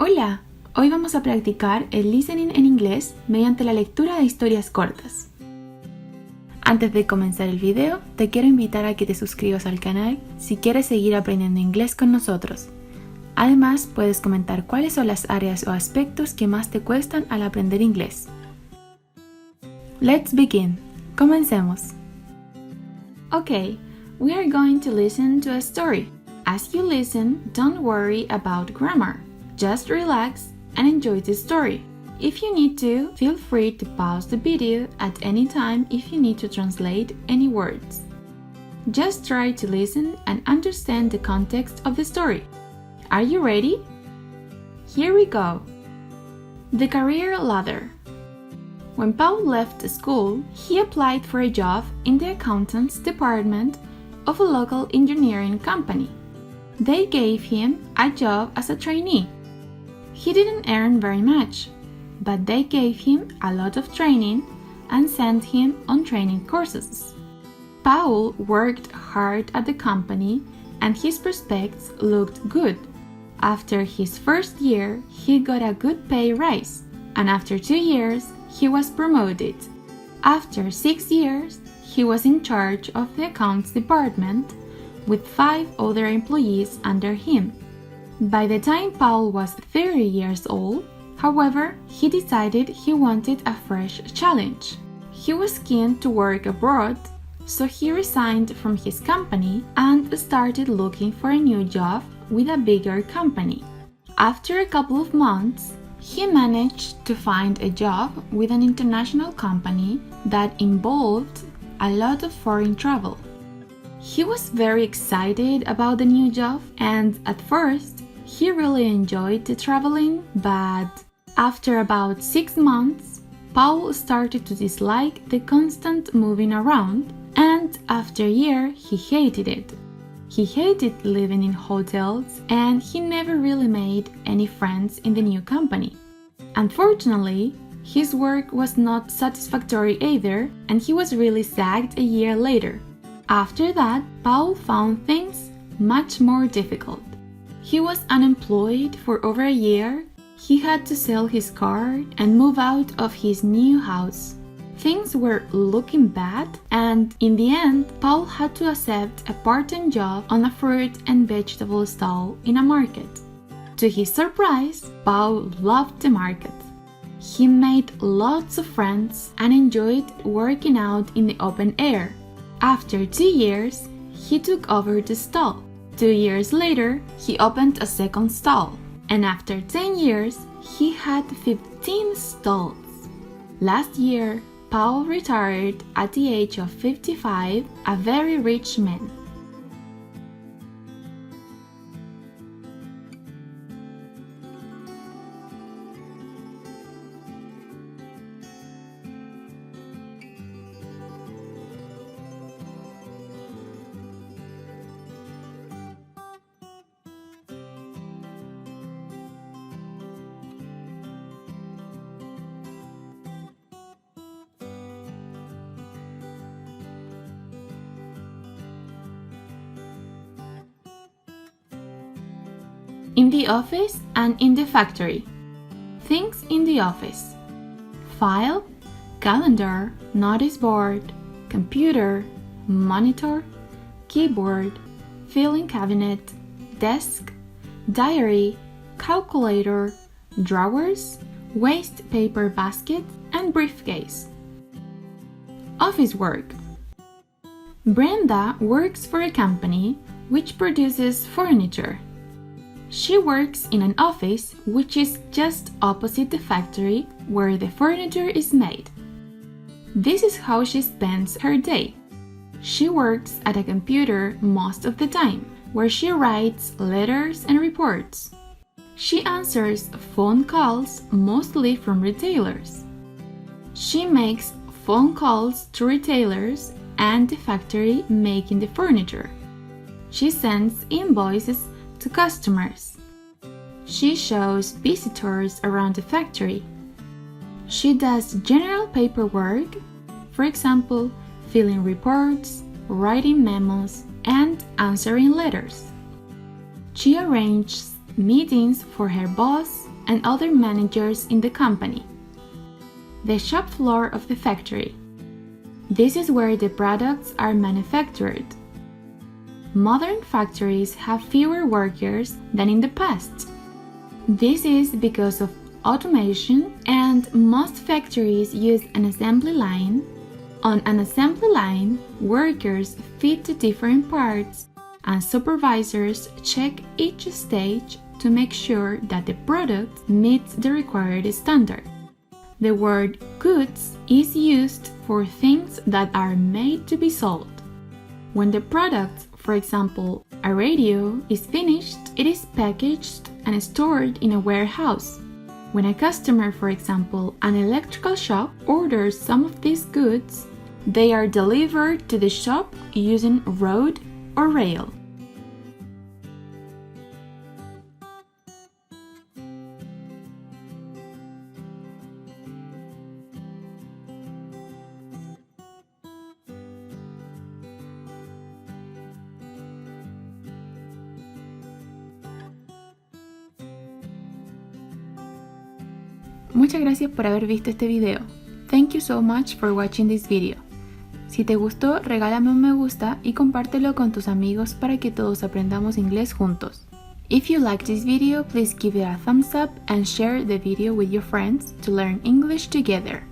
Hola, hoy vamos a practicar el listening en inglés mediante la lectura de historias cortas. Antes de comenzar el video, te quiero invitar a que te suscribas al canal si quieres seguir aprendiendo inglés con nosotros. Además, puedes comentar cuáles son las áreas o aspectos que más te cuestan al aprender inglés. Let's begin. Comencemos. Okay, we are going to listen to a story. As you listen, don't worry about grammar. Just relax and enjoy the story. If you need to, feel free to pause the video at any time if you need to translate any words. Just try to listen and understand the context of the story. Are you ready? Here we go. The career ladder. When Paul left school, he applied for a job in the accountants department of a local engineering company. They gave him a job as a trainee. He didn't earn very much, but they gave him a lot of training and sent him on training courses. Paul worked hard at the company and his prospects looked good. After his first year, he got a good pay raise, and after 2 years, he was promoted. After 6 years, he was in charge of the accounts department with 5 other employees under him. By the time Paul was 30 years old, however, he decided he wanted a fresh challenge. He was keen to work abroad, so he resigned from his company and started looking for a new job with a bigger company. After a couple of months, he managed to find a job with an international company that involved a lot of foreign travel. He was very excited about the new job, and at first, he really enjoyed the traveling, but after about 6 months, Paul started to dislike the constant moving around, and after a year, he hated it. He hated living in hotels, and he never really made any friends in the new company. Unfortunately, his work was not satisfactory either, and he was really sacked a year later. After that, Paul found things much more difficult. He was unemployed for over a year, he had to sell his car and move out of his new house. Things were looking bad, and in the end, Paul had to accept a part-time job on a fruit and vegetable stall in a market. To his surprise, Paul loved the market. He made lots of friends and enjoyed working out in the open air. After 2 years, he took over the stall. 2 years later, he opened a second stall, and after 10 years, he had 15 stalls. Last year, Paul retired at the age of 55, a very rich man. In the office and in the factory. Things in the office: file, calendar, notice board, computer, monitor, keyboard, filing cabinet, desk, diary, calculator, drawers, waste paper basket, and briefcase. Office work. Brenda works for a company which produces furniture. She works in an office which is just opposite the factory where the furniture is made. This is how she spends her day. She works at a computer most of the time, where she writes letters and reports. She answers phone calls mostly from retailers. She makes phone calls to retailers and the factory making the furniture. She sends invoices to customers. She shows visitors around the factory. She does general paperwork, for example, filling reports, writing memos, and answering letters. She arranges meetings for her boss and other managers in the company. The shop floor of the factory. This is where the products are manufactured. Modern factories have fewer workers than in the past. This is because of automation, and most factories use an assembly line. On an assembly line, workers fit the different parts, and supervisors check each stage to make sure that the product meets the required standard. The word goods is used for things that are made to be sold. When the product, for example, a radio, is finished, it is packaged and stored in a warehouse. When a customer, for example, an electrical shop, orders some of these goods, they are delivered to the shop using road or rail. Muchas gracias por haber visto este video. Thank you so much for watching this video. Si te gustó, regálame un me gusta y compártelo con tus amigos para que todos aprendamos inglés juntos. If you liked this video, please give it a thumbs up and share the video with your friends to learn English together.